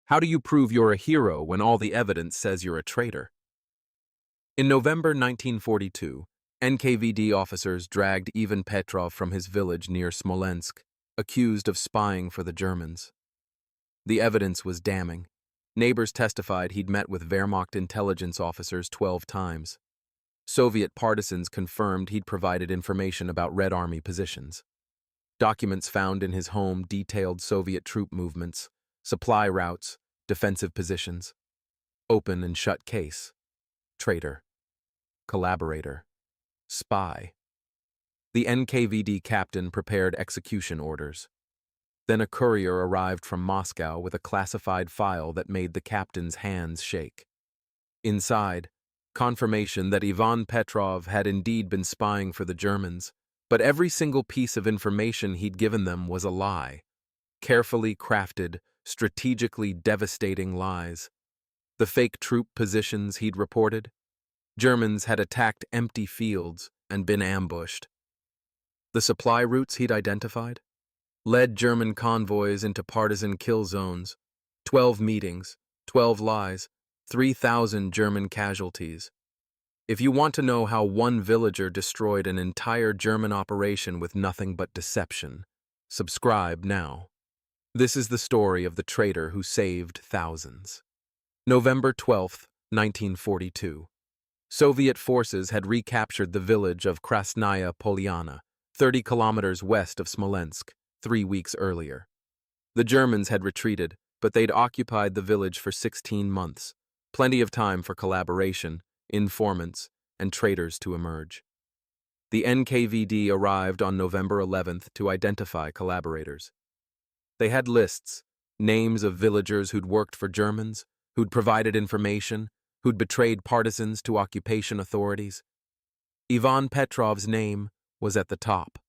How do you prove you're a hero when all the evidence says you're a traitor? In November 1942, NKVD officers dragged Ivan Petrov from his village near Smolensk, accused of spying for the Germans. The evidence was damning. Neighbors testified he'd met with Wehrmacht intelligence officers 12 times. Soviet partisans confirmed he'd provided information about Red Army positions. Documents found in his home detailed Soviet troop movements, supply routes, defensive positions. Open and shut case. Traitor. Collaborator. Spy. The NKVD captain prepared execution orders. Then a courier arrived from Moscow with a classified file that made the captain's hands shake. Inside, confirmation that Ivan Petrov had indeed been spying for the Germans, but every single piece of information he'd given them was a lie. Carefully crafted, strategically devastating lies. The fake troop positions he'd reported? Germans had attacked empty fields and been ambushed. The supply routes he'd identified? Led German convoys into partisan kill zones. 12 meetings, 12 lies, 3,000 German casualties. If you want to know how one villager destroyed an entire German operation with nothing but deception, subscribe now. This is the story of the traitor who saved thousands. November 12, 1942. Soviet forces had recaptured the village of Krasnaya Polyana, 30 kilometers west of Smolensk, 3 weeks earlier. The Germans had retreated, but they'd occupied the village for 16 months, plenty of time for collaboration, informants, and traitors to emerge. The NKVD arrived on November 11th to identify collaborators. They had lists, names of villagers who'd worked for Germans, who'd provided information, who'd betrayed partisans to occupation authorities. Ivan Petrov's name was at the top.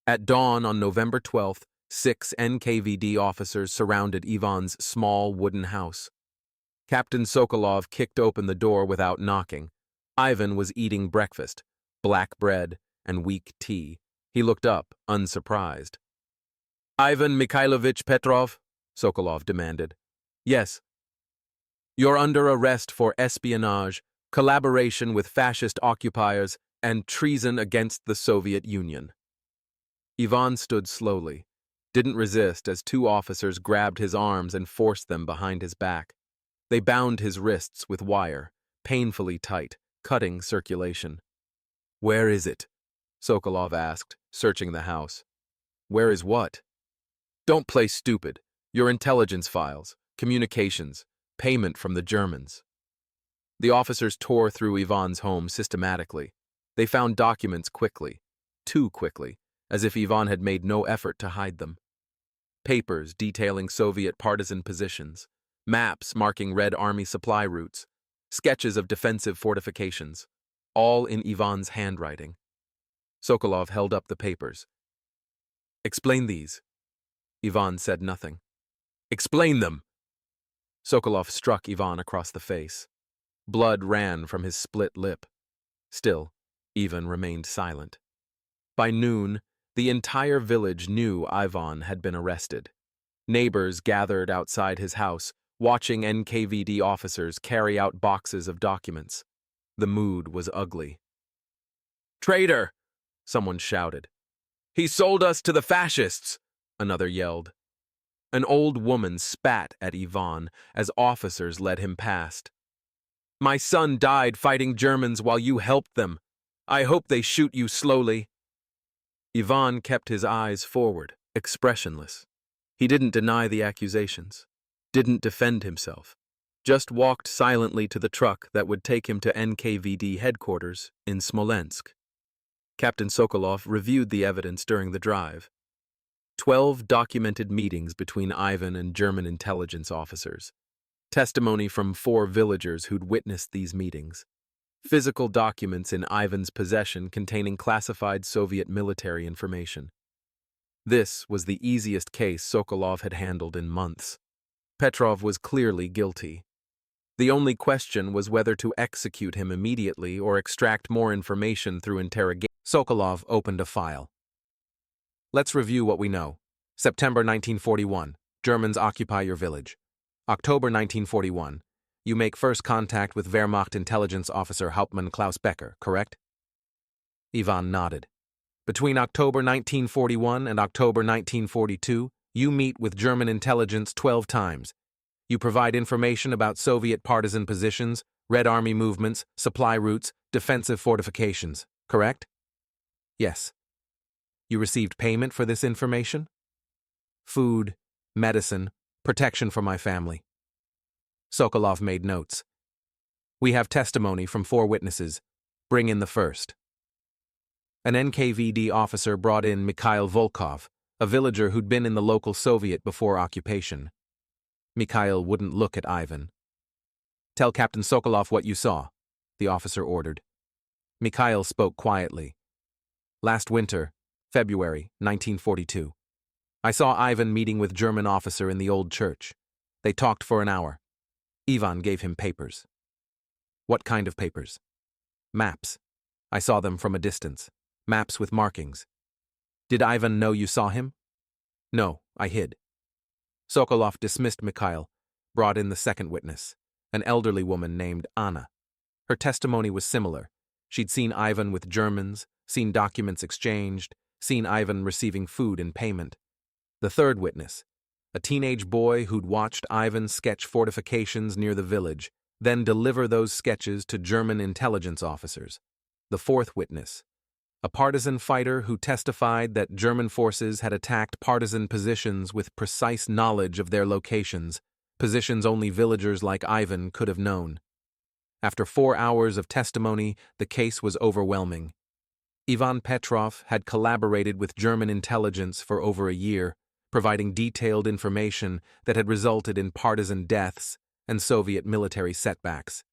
At dawn on November 12th, 6 NKVD officers surrounded Ivan's small wooden house. Captain Sokolov kicked open the door without knocking. Ivan was eating breakfast, black bread and weak tea. He looked up, unsurprised. "Ivan Mikhailovich Petrov?" Sokolov demanded. "Yes." "You're under arrest for espionage, collaboration with fascist occupiers, and treason against the Soviet Union." Ivan stood slowly, didn't resist as 2 officers grabbed his arms and forced them behind his back. They bound his wrists with wire, painfully tight, cutting circulation. "Where is it?" Sokolov asked, searching the house. "Where is what?" "Don't play stupid. Your intelligence files, communications, payment from the Germans." The officers tore through Ivan's home systematically. They found documents quickly, too quickly, as if Ivan had made no effort to hide them. Papers detailing Soviet partisan positions, maps marking Red Army supply routes, sketches of defensive fortifications, all in Ivan's handwriting. Sokolov held up the papers. "Explain these." Ivan said nothing. "Explain them!" Sokolov struck Ivan across the face. Blood ran from his split lip. Still, Ivan remained silent. By noon, the entire village knew Ivan had been arrested. Neighbors gathered outside his house, watching NKVD officers carry out boxes of documents. The mood was ugly. "Traitor!" someone shouted. "He sold us to the fascists!" another yelled. An old woman spat at Ivan as officers led him past. "My son died fighting Germans while you helped them. I hope they shoot you slowly." Ivan kept his eyes forward, expressionless. He didn't deny the accusations, didn't defend himself, just walked silently to the truck that would take him to NKVD headquarters in Smolensk. Captain Sokolov reviewed the evidence during the drive. 12 documented meetings between Ivan and German intelligence officers. Testimony from 4 villagers who'd witnessed these meetings. Physical documents in Ivan's possession containing classified Soviet military information. This was the easiest case Sokolov had handled in months. Petrov was clearly guilty. The only question was whether to execute him immediately or extract more information through interrogation. Sokolov opened a file. "Let's review what we know. September 1941. Germans occupy your village. October 1941. You make first contact with Wehrmacht intelligence officer Hauptmann Klaus Becker, correct? Ivan nodded. Between October 1941 and October 1942, you meet with German intelligence 12 times. You provide information about Soviet partisan positions, Red Army movements, supply routes, defensive fortifications, correct? Yes. You received payment for this information? Food, medicine, protection for my family. Sokolov made notes. We have testimony from 4 witnesses. Bring in the first. An NKVD officer brought in Mikhail Volkov, a villager who'd been in the local Soviet before occupation. Mikhail wouldn't look at Ivan. Tell Captain Sokolov what you saw, the officer ordered. Mikhail spoke quietly. Last winter, February 1942. I saw Ivan meeting with German officer in the old church. They talked for an hour. Ivan gave him papers. What kind of papers? Maps. I saw them from a distance. Maps with markings. Did Ivan know you saw him? No, I hid. Sokolov dismissed Mikhail, brought in the second witness, an elderly woman named Anna. Her testimony was similar. She'd seen Ivan with Germans, seen documents exchanged, seen Ivan receiving food in payment. The third witness, a teenage boy who'd watched Ivan sketch fortifications near the village, then deliver those sketches to German intelligence officers. The fourth witness, a partisan fighter who testified that German forces had attacked partisan positions with precise knowledge of their locations, positions only villagers like Ivan could have known. After 4 hours of testimony, the case was overwhelming. Ivan Petrov had collaborated with German intelligence for over a year, providing detailed information that had resulted in partisan deaths and Soviet military setbacks.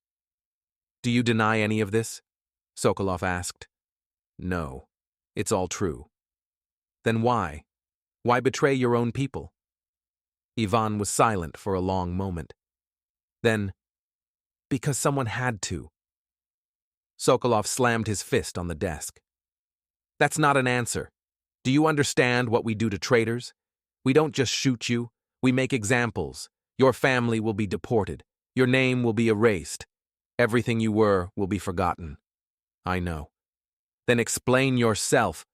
Do you deny any of this? Sokolov asked. No, it's all true. Then why? Why betray your own people? Ivan was silent for a long moment. Then, because someone had to. Sokolov slammed his fist on the desk. That's not an answer. Do you understand what we do to traitors? We don't just shoot you, we make examples. Your family will be deported. Your name will be erased. Everything you were will be forgotten. I know. Then explain yourself.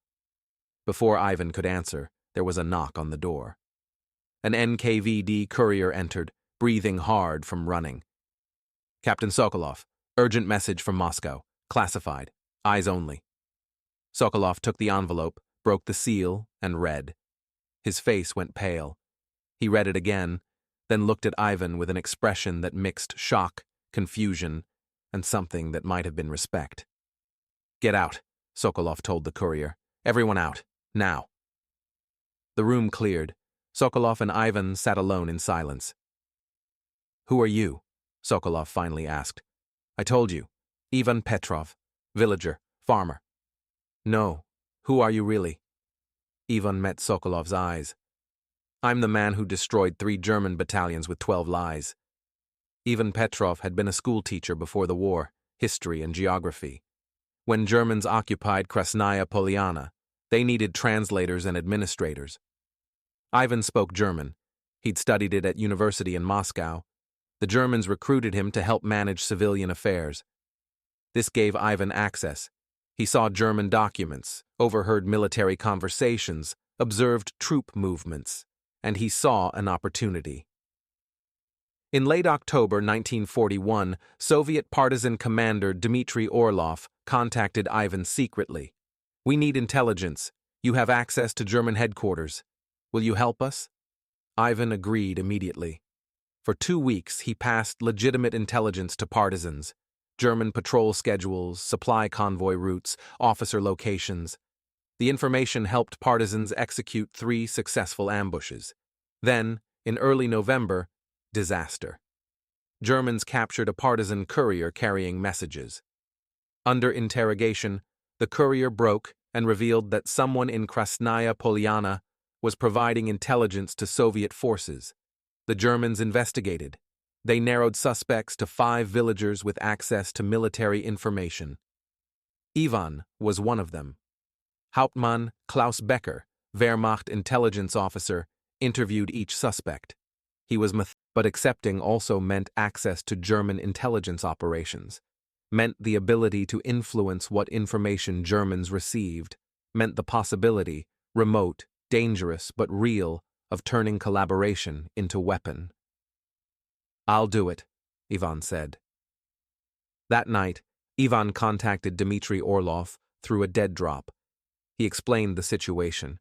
Before Ivan could answer, there was a knock on the door. An NKVD courier entered, breathing hard from running. Captain Sokolov, urgent message from Moscow, classified, eyes only. Sokolov took the envelope, broke the seal, and read. His face went pale. He read it again, then looked at Ivan with an expression that mixed shock, confusion, and something that might have been respect. Get out, Sokolov told the courier. Everyone out, now. The room cleared. Sokolov and Ivan sat alone in silence. Who are you? Sokolov finally asked. I told you. Ivan Petrov, villager, farmer. No, who are you really? Ivan met Sokolov's eyes. I'm the man who destroyed 3 German battalions with 12 lies. Ivan Petrov had been a schoolteacher before the war, history and geography. When Germans occupied Krasnaya Polyana, they needed translators and administrators. Ivan spoke German. He'd studied it at university in Moscow. The Germans recruited him to help manage civilian affairs. This gave Ivan access. He saw German documents, overheard military conversations, observed troop movements, and he saw an opportunity. In late October 1941, Soviet partisan commander Dmitry Orlov contacted Ivan secretly. We need intelligence. You have access to German headquarters. Will you help us? Ivan agreed immediately. For 2 weeks, he passed legitimate intelligence to partisans. German patrol schedules, supply convoy routes, officer locations. The information helped partisans execute 3 successful ambushes. Then, in early November, disaster. Germans captured a partisan courier carrying messages. Under interrogation, the courier broke and revealed that someone in Krasnaya Polyana was providing intelligence to Soviet forces. The Germans investigated. They narrowed suspects to 5 villagers with access to military information. Ivan was one of them. Hauptmann Klaus Becker, Wehrmacht intelligence officer, interviewed each suspect. He was But accepting also meant access to German intelligence operations, meant the ability to influence what information Germans received, meant the possibility, remote, dangerous, but real, of turning collaboration into weapon. "I'll do it," Ivan said. That night, Ivan contacted Dmitry Orlov through a dead drop. He explained the situation.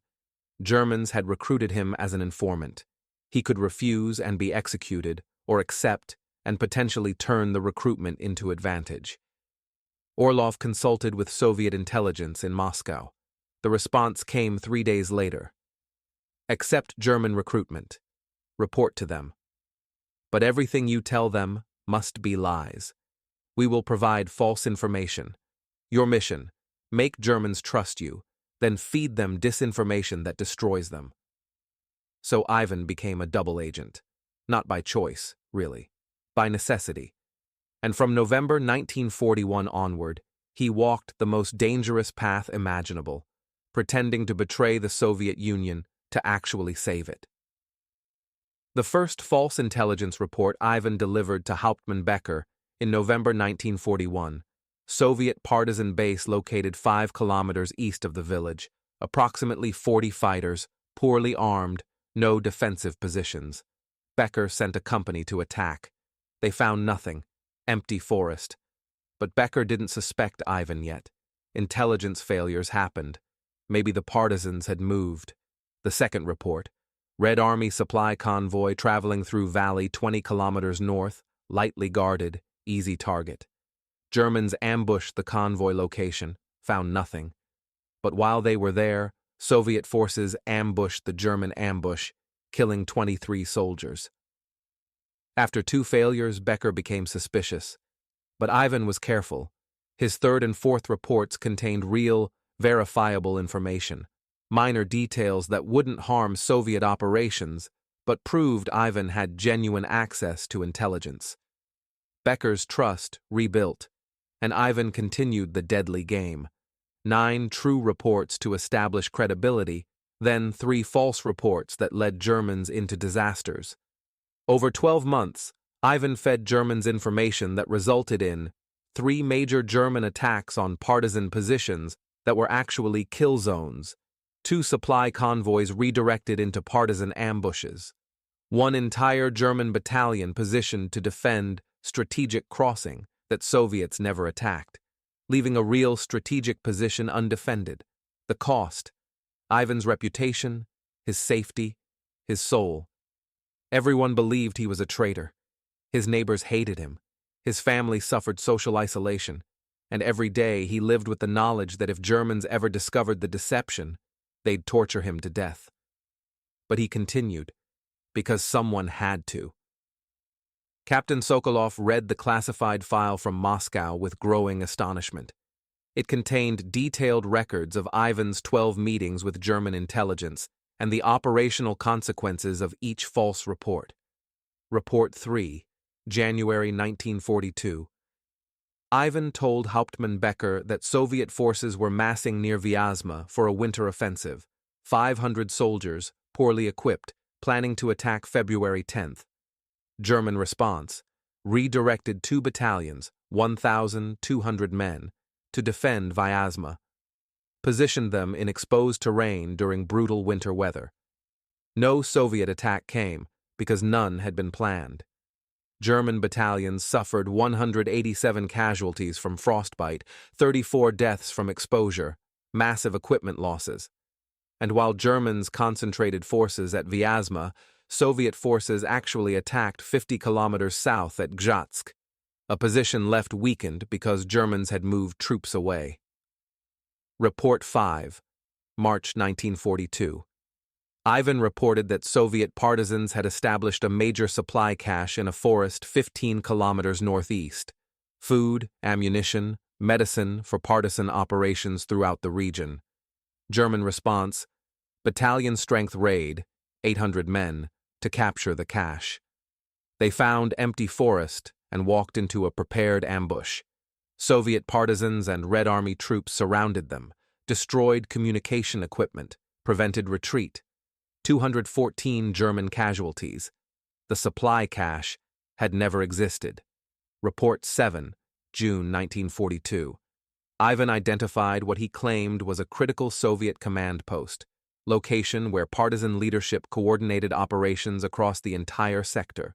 Germans had recruited him as an informant. He could refuse and be executed, or accept and potentially turn the recruitment into advantage. Orlov consulted with Soviet intelligence in Moscow. The response came 3 days later. "Accept German recruitment. Report to them. But everything you tell them must be lies. We will provide false information. Your mission: make Germans trust you, then feed them disinformation that destroys them." So Ivan became a double agent. Not by choice, really. By necessity. And from November 1941 onward, he walked the most dangerous path imaginable, pretending to betray the Soviet Union to actually save it. The first false intelligence report Ivan delivered to Hauptmann Becker in November 1941, Soviet partisan base located 5 kilometers east of the village, approximately 40 fighters, poorly armed, no defensive positions. Becker sent a company to attack. They found nothing, empty forest. But Becker didn't suspect Ivan yet. Intelligence failures happened. Maybe the partisans had moved. The second report: Red Army supply convoy traveling through valley 20 kilometers north, lightly guarded, easy target. Germans ambushed the convoy location, found nothing. But while they were there, Soviet forces ambushed the German ambush, killing 23 soldiers. After 2 failures, Becker became suspicious. But Ivan was careful. His third and fourth reports contained real, verifiable information, minor details that wouldn't harm Soviet operations, but proved Ivan had genuine access to intelligence. Becker's trust rebuilt, and Ivan continued the deadly game. 9 true reports to establish credibility, then 3 false reports that led Germans into disasters. Over 12 months, Ivan fed Germans information that resulted in 3 major German attacks on partisan positions that were actually kill zones, 2 supply convoys redirected into partisan ambushes, 1 entire German battalion positioned to defend strategic crossing that Soviets never attacked, leaving a real strategic position undefended. The cost: Ivan's reputation, his safety, his soul. Everyone believed he was a traitor. His neighbors hated him. His family suffered social isolation. And every day he lived with the knowledge that if Germans ever discovered the deception, they'd torture him to death. But he continued, because someone had to. Captain Sokolov read the classified file from Moscow with growing astonishment. It contained detailed records of Ivan's 12 meetings with German intelligence and the operational consequences of each false report. Report 3, January 1942. Ivan told Hauptmann Becker that Soviet forces were massing near Vyazma for a winter offensive, 500 soldiers, poorly equipped, planning to attack February 10th. German response: redirected 2 battalions, 1,200 men, to defend Vyazma. Positioned them in exposed terrain during brutal winter weather. No Soviet attack came because none had been planned. German battalions suffered 187 casualties from frostbite, 34 deaths from exposure, massive equipment losses. And while Germans concentrated forces at Vyazma, Soviet forces actually attacked 50 kilometers south at Gzhatsk, a position left weakened because Germans had moved troops away. Report 5, March 1942. Ivan reported that Soviet partisans had established a major supply cache in a forest 15 kilometers northeast. Food, ammunition, medicine for partisan operations throughout the region. German response: battalion strength raid, 800 men, to capture the cache. They found empty forest and walked into a prepared ambush. Soviet partisans and Red Army troops surrounded them, destroyed communication equipment, prevented retreat. 214 German casualties. The supply cache had never existed. Report 7, June 1942. Ivan identified what he claimed was a critical Soviet command post, location where partisan leadership coordinated operations across the entire sector.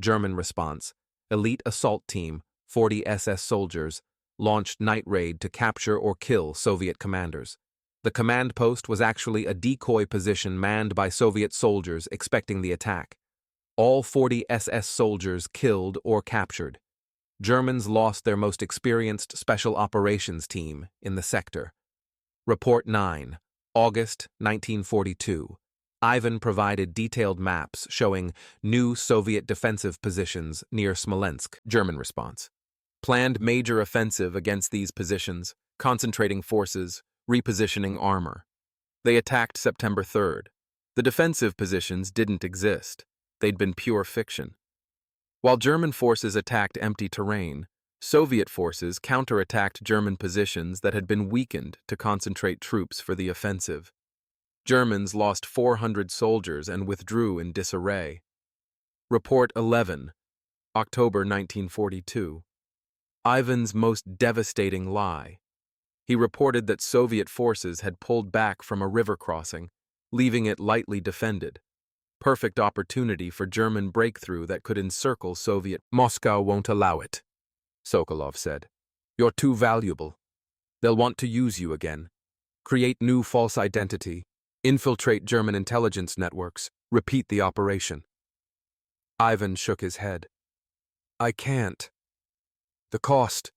German response: elite assault team, 40 SS soldiers, launched night raid to capture or kill Soviet commanders. The command post was actually a decoy position manned by Soviet soldiers expecting the attack. All 40 SS soldiers killed or captured. Germans lost their most experienced special operations team in the sector. Report 9, August 1942. Ivan provided detailed maps showing new Soviet defensive positions near Smolensk. German response: planned major offensive against these positions, concentrating forces, repositioning armor. They attacked September 3rd. The defensive positions didn't exist. They'd been pure fiction. While German forces attacked empty terrain, Soviet forces counterattacked German positions that had been weakened to concentrate troops for the offensive. Germans lost 400 soldiers and withdrew in disarray. Report 11, October 1942. Ivan's most devastating lie. He reported that Soviet forces had pulled back from a river crossing, leaving it lightly defended. Perfect opportunity for German breakthrough that could encircle Soviet. Moscow won't allow it, Sokolov said. You're too valuable. They'll want to use you again. Create new false identity. Infiltrate German intelligence networks. Repeat the operation. Ivan shook his head. I can't. The cost.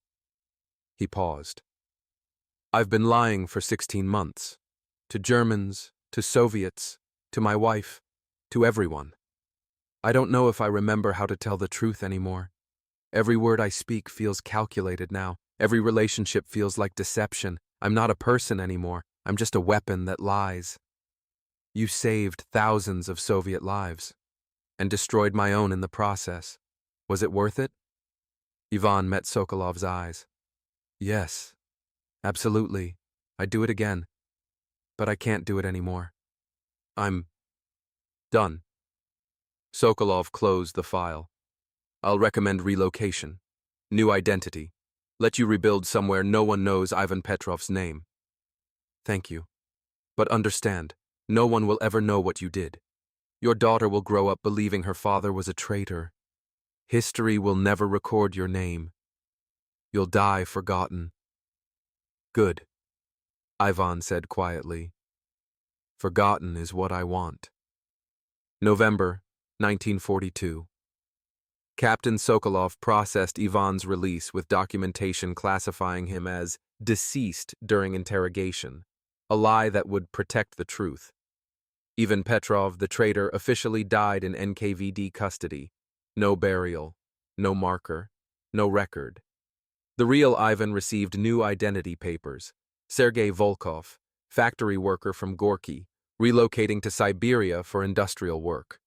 He paused. I've been lying for 16 months. To Germans, to Soviets, to my wife, to everyone. I don't know if I remember how to tell the truth anymore. Every word I speak feels calculated now. Every relationship feels like deception. I'm not a person anymore. I'm just a weapon that lies. You saved thousands of Soviet lives and destroyed my own in the process. Was it worth it? Ivan met Sokolov's eyes. Yes, absolutely. I'd do it again. But I can't do it anymore. I'm done. Sokolov closed the file. I'll recommend relocation. New identity. Let you rebuild somewhere no one knows Ivan Petrov's name. Thank you. But understand, no one will ever know what you did. Your daughter will grow up believing her father was a traitor. History will never record your name. You'll die forgotten. Good, Ivan said quietly. Forgotten is what I want. November 1942. Captain Sokolov processed Ivan's release with documentation classifying him as deceased during interrogation, a lie that would protect the truth. Ivan Petrov, the traitor, officially died in NKVD custody. No burial, no marker, no record. The real Ivan received new identity papers. Sergei Volkov, factory worker from Gorky, relocating to Siberia for industrial work.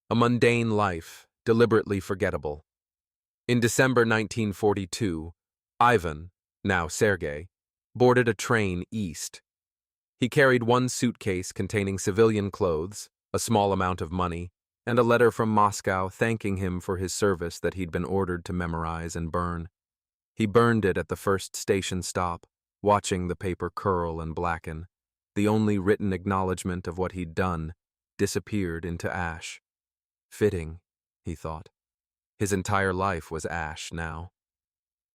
A mundane life, deliberately forgettable. In December 1942, Ivan, now Sergei, boarded a train east. He carried one suitcase containing civilian clothes, a small amount of money, and a letter from Moscow thanking him for his service that he'd been ordered to memorize and burn. He burned it at the first station stop, watching the paper curl and blacken. The only written acknowledgement of what he'd done disappeared into ash. Fitting, he thought. His entire life was ash now.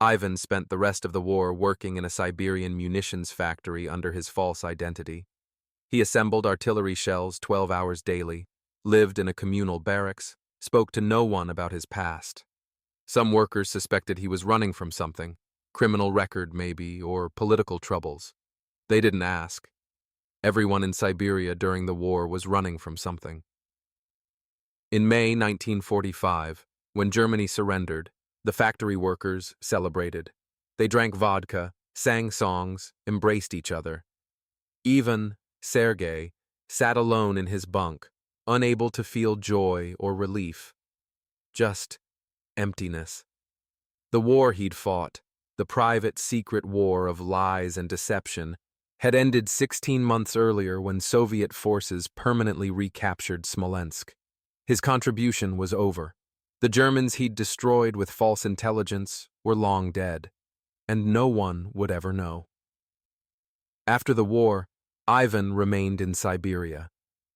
Ivan spent the rest of the war working in a Siberian munitions factory under his false identity. He assembled artillery shells 12 hours daily, lived in a communal barracks, spoke to no one about his past. Some workers suspected he was running from something, criminal record maybe, or political troubles. They didn't ask. Everyone in Siberia during the war was running from something. In May 1945, when Germany surrendered, the factory workers celebrated. They drank vodka, sang songs, embraced each other. Even Sergei sat alone in his bunk, unable to feel joy or relief. Just emptiness. The war he'd fought, the private secret war of lies and deception, had ended 16 months earlier when Soviet forces permanently recaptured Smolensk. His contribution was over. The Germans he'd destroyed with false intelligence were long dead, and no one would ever know. After the war, Ivan remained in Siberia.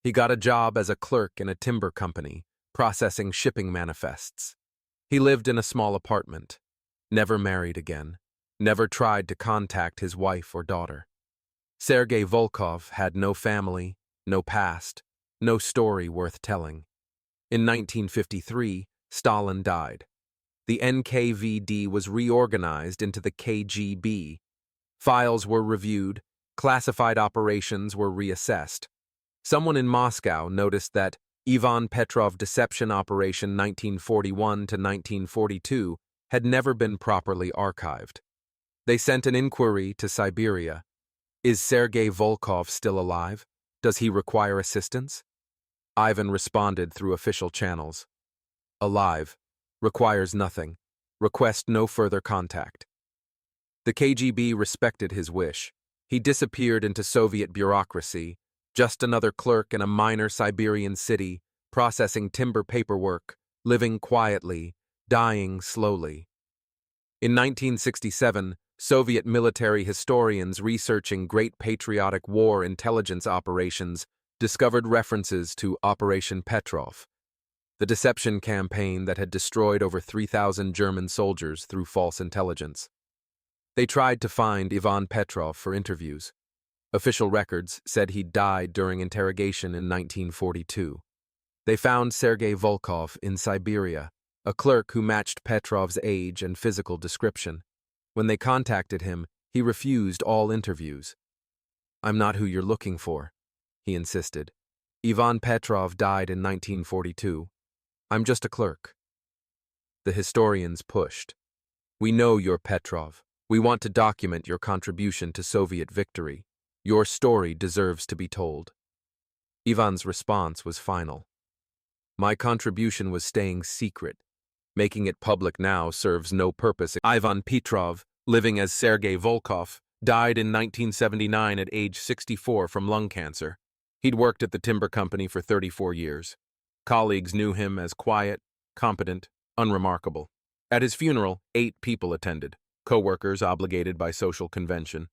He got a job as a clerk in a timber company, processing shipping manifests. He lived in a small apartment, never married again, never tried to contact his wife or daughter. Sergei Volkov had no family, no past, no story worth telling. In 1953, Stalin died. The NKVD was reorganized into the KGB. Files were reviewed, classified operations were reassessed. Someone in Moscow noticed that Ivan Petrov Deception Operation 1941 to 1942 had never been properly archived. They sent an inquiry to Siberia. Is Sergei Volkov still alive? Does he require assistance? Ivan responded through official channels. Alive. Requires nothing. Request no further contact. The KGB respected his wish. He disappeared into Soviet bureaucracy, just another clerk in a minor Siberian city, processing timber paperwork, living quietly, dying slowly. In 1967, Soviet military historians researching Great Patriotic War intelligence operations discovered references to Operation Petrov, the deception campaign that had destroyed over 3,000 German soldiers through false intelligence. They tried to find Ivan Petrov for interviews. Official records said he died during interrogation in 1942. They found Sergei Volkov in Siberia, a clerk who matched Petrov's age and physical description. When they contacted him, he refused all interviews. "I'm not who you're looking for," he insisted. "Ivan Petrov died in 1942. I'm just a clerk." The historians pushed. "We know you're Petrov. We want to document your contribution to Soviet victory. Your story deserves to be told." Ivan's response was final. "My contribution was staying secret. Making it public now serves no purpose." Ivan Petrov, living as Sergei Volkov, died in 1979 at age 64 from lung cancer. He'd worked at the timber company for 34 years. Colleagues knew him as quiet, competent, unremarkable. At his funeral, 8 people attended, co-workers obligated by social convention.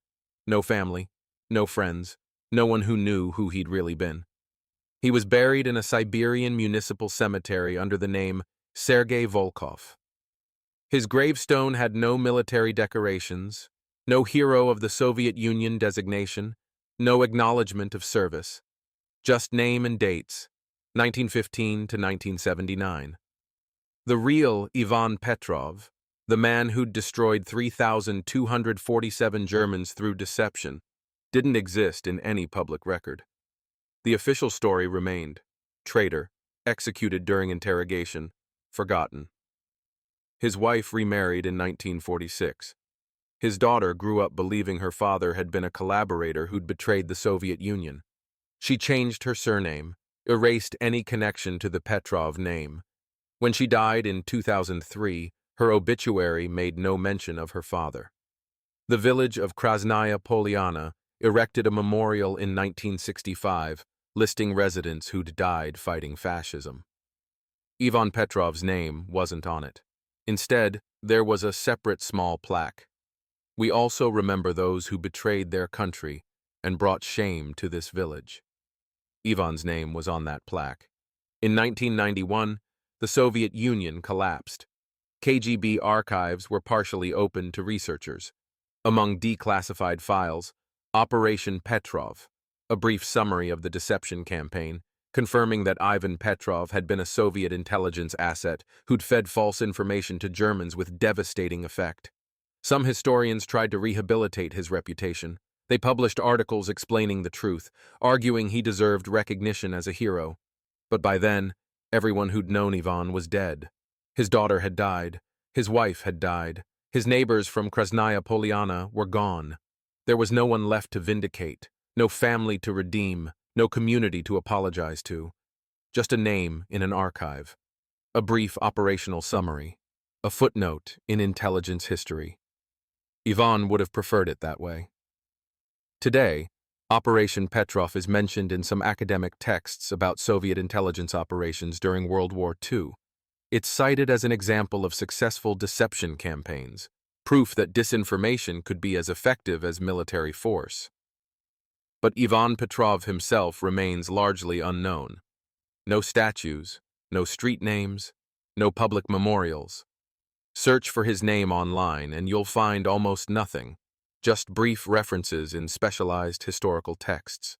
No family, no friends, no one who knew who he'd really been. He was buried in a Siberian municipal cemetery under the name Sergei Volkov. His gravestone had no military decorations, no Hero of the Soviet Union designation, no acknowledgement of service. Just name and dates, 1915 to 1979. The real Ivan Petrov, the man who'd destroyed 3,247 Germans through deception, didn't exist in any public record. The official story remained: traitor, executed during interrogation, forgotten. His wife remarried in 1946. His daughter grew up believing her father had been a collaborator who'd betrayed the Soviet Union. She changed her surname, erased any connection to the Petrov name. When she died in 2003, her obituary made no mention of her father. The village of Krasnaya Poliana erected a memorial in 1965, listing residents who'd died fighting fascism. Ivan Petrov's name wasn't on it. Instead, there was a separate small plaque. We also remember those who betrayed their country and brought shame to this village. Ivan's name was on that plaque. In 1991, the Soviet Union collapsed. KGB archives were partially opened to researchers. Among declassified files, Operation Petrov, a brief summary of the deception campaign, confirming that Ivan Petrov had been a Soviet intelligence asset who'd fed false information to Germans with devastating effect. Some historians tried to rehabilitate his reputation. They published articles explaining the truth, arguing he deserved recognition as a hero. But by then, everyone who'd known Ivan was dead. His daughter had died. His wife had died. His neighbors from Krasnaya Poliana were gone. There was no one left to vindicate, no family to redeem, no community to apologize to. Just a name in an archive. A brief operational summary. A footnote in intelligence history. Ivan would have preferred it that way. Today, Operation Petrov is mentioned in some academic texts about Soviet intelligence operations during World War II. It's cited as an example of successful deception campaigns, proof that disinformation could be as effective as military force. But Ivan Petrov himself remains largely unknown. No statues, no street names, no public memorials. Search for his name online and you'll find almost nothing, just brief references in specialized historical texts.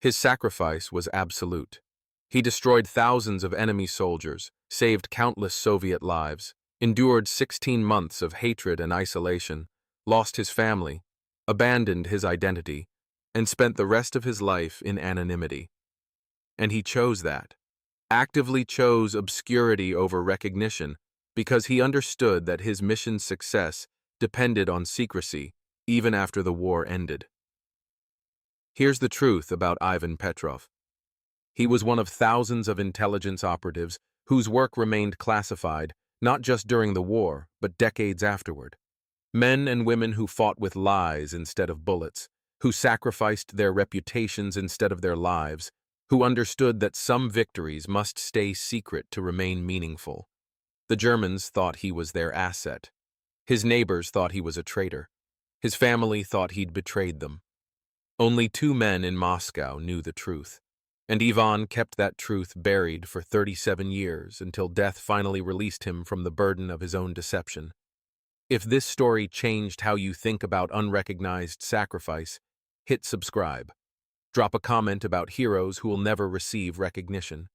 His sacrifice was absolute. He destroyed thousands of enemy soldiers, saved countless Soviet lives, endured 16 months of hatred and isolation, lost his family, abandoned his identity, and spent the rest of his life in anonymity. And he chose that, actively chose obscurity over recognition, because he understood that his mission's success depended on secrecy even after the war ended. Here's the truth about Ivan Petrov. He was one of thousands of intelligence operatives whose work remained classified not just during the war, but decades afterward. Men and women who fought with lies instead of bullets, who sacrificed their reputations instead of their lives, who understood that some victories must stay secret to remain meaningful. The Germans thought he was their asset. His neighbors thought he was a traitor. His family thought he'd betrayed them. Only 2 men in Moscow knew the truth, and Ivan kept that truth buried for 37 years until death finally released him from the burden of his own deception. If this story changed how you think about unrecognized sacrifice, hit subscribe. Drop a comment about heroes who will never receive recognition.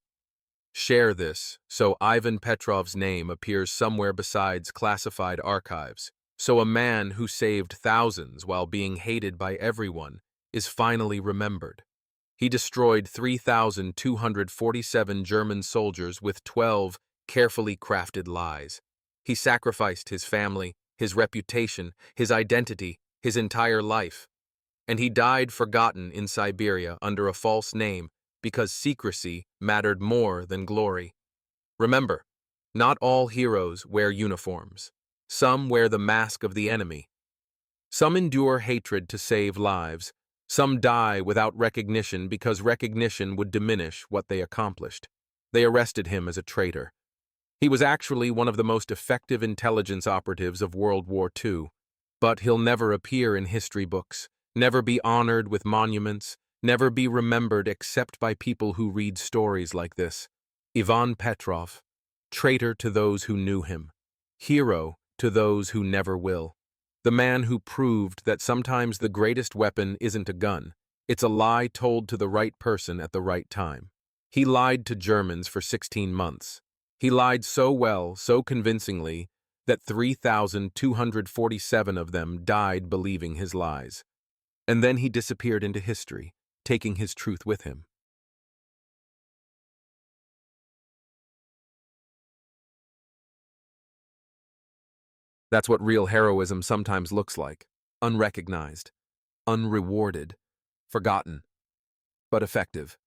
Share this so Ivan Petrov's name appears somewhere besides classified archives, so a man who saved thousands while being hated by everyone is finally remembered. He destroyed 3,247 German soldiers with 12 carefully crafted lies. He sacrificed his family, his reputation, his identity, his entire life. And he died forgotten in Siberia under a false name because secrecy mattered more than glory. Remember, not all heroes wear uniforms. Some wear the mask of the enemy. Some endure hatred to save lives. Some die without recognition because recognition would diminish what they accomplished. They arrested him as a traitor. He was actually one of the most effective intelligence operatives of World War II, but he'll never appear in history books, never be honored with monuments, never be remembered except by people who read stories like this. Ivan Petrov, traitor to those who knew him, hero to those who never will. The man who proved that sometimes the greatest weapon isn't a gun, it's a lie told to the right person at the right time. He lied to Germans for 16 months. He lied so well, so convincingly, that 3,247 of them died believing his lies. And then he disappeared into history, taking his truth with him. That's what real heroism sometimes looks like. Unrecognized, unrewarded, forgotten, but effective.